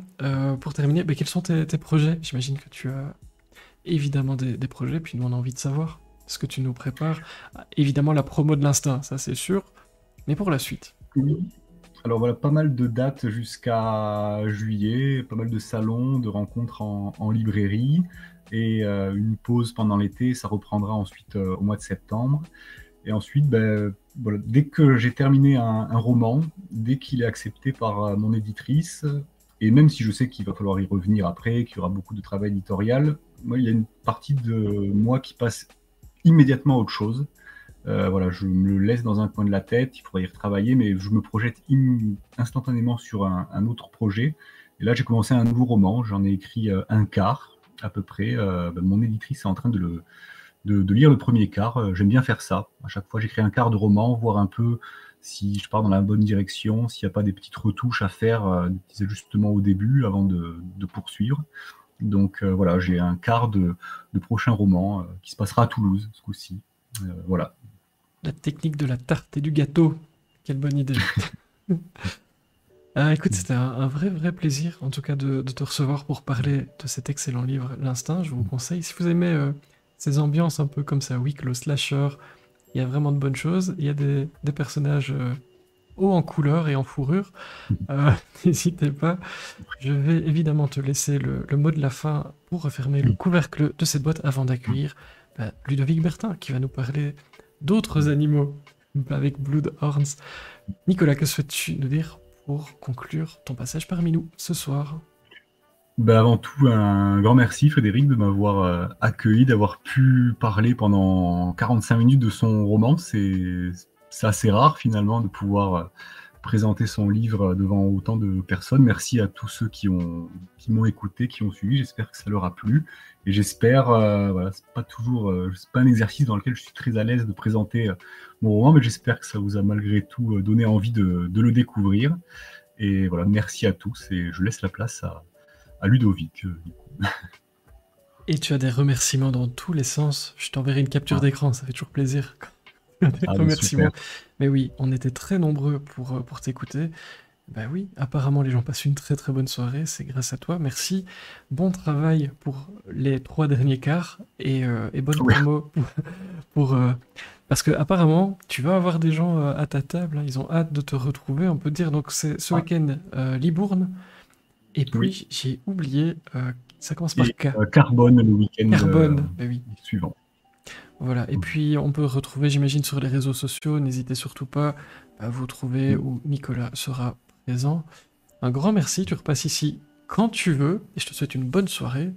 Pour terminer, quels sont tes projets? J'imagine que tu as évidemment des projets, puis nous on a envie de savoir ce que tu nous prépares. Ah, évidemment la promo de l'instinct, ça c'est sûr, mais pour la suite. Oui. Alors voilà, pas mal de dates jusqu'à juillet, pas mal de salons, de rencontres en librairie, et une pause pendant l'été, ça reprendra ensuite au mois de septembre. Et ensuite, voilà, dès que j'ai terminé un roman, dès qu'il est accepté par mon éditrice, et même si je sais qu'il va falloir y revenir après, qu'il y aura beaucoup de travail éditorial, moi, il y a une partie de moi qui passe immédiatement à autre chose. Voilà, je me le laisse dans un coin de la tête, il faudra y retravailler, mais je me projette instantanément sur un autre projet. Et là, j'ai commencé un nouveau roman, j'en ai écrit un quart à peu près. Mon éditrice est en train de lire le premier quart. J'aime bien faire ça. À chaque fois, j'écris un quart de roman, voir un peu si je pars dans la bonne direction, s'il n'y a pas des petites retouches à faire, des petits ajustements au début avant de poursuivre. Donc voilà, j'ai un quart de prochain roman qui se passera à Toulouse ce coup-ci. Voilà. La technique de la tarte et du gâteau, quelle bonne idée. Écoute, c'était un vrai plaisir, en tout cas, de te recevoir pour parler de cet excellent livre, L'Instinct. Je vous conseille, si vous aimez ces ambiances un peu comme ça, huis clos slasher, il y a vraiment de bonnes choses. Il y a des personnages hauts en couleur et en fourrure. N'hésitez pas. Je vais évidemment te laisser le mot de la fin pour refermer le couvercle de cette boîte avant d'accueillir Ludovic Bertin qui va nous parler d'autres animaux avec Bloodhorns. Nicolas, que souhaites-tu nous dire pour conclure ton passage parmi nous ce soir? Avant tout, un grand merci Frédéric de m'avoir accueilli, d'avoir pu parler pendant 45 minutes de son roman. C'est assez rare finalement de pouvoir présenter son livre devant autant de personnes. Merci à tous ceux qui m'ont écouté, qui ont suivi. J'espère que ça leur a plu. Et j'espère, voilà, c'est pas un exercice dans lequel je suis très à l'aise de présenter mon roman, mais j'espère que ça vous a malgré tout donné envie de le découvrir. Et voilà, merci à tous et je laisse la place à Ludovic. Et tu as des remerciements dans tous les sens. Je t'enverrai une capture d'écran, ça fait toujours plaisir. Des remerciements. Mais oui, on était très nombreux pour t'écouter. Oui, apparemment les gens passent une très bonne soirée, c'est grâce à toi, merci. Bon travail pour les 3 derniers quarts et bonne promo parce que apparemment tu vas avoir des gens à ta table, hein, ils ont hâte de te retrouver, on peut dire. Donc c'est ce week-end Libourne, et puis j'ai oublié Ça commence par Et K. Carbone le week-end Carbone, bah oui. suivant. Voilà. Et puis, on peut retrouver, j'imagine, sur les réseaux sociaux. N'hésitez surtout pas à vous trouver où Nicolas sera présent. Un grand merci. Tu repasses ici quand tu veux. Et je te souhaite une bonne soirée.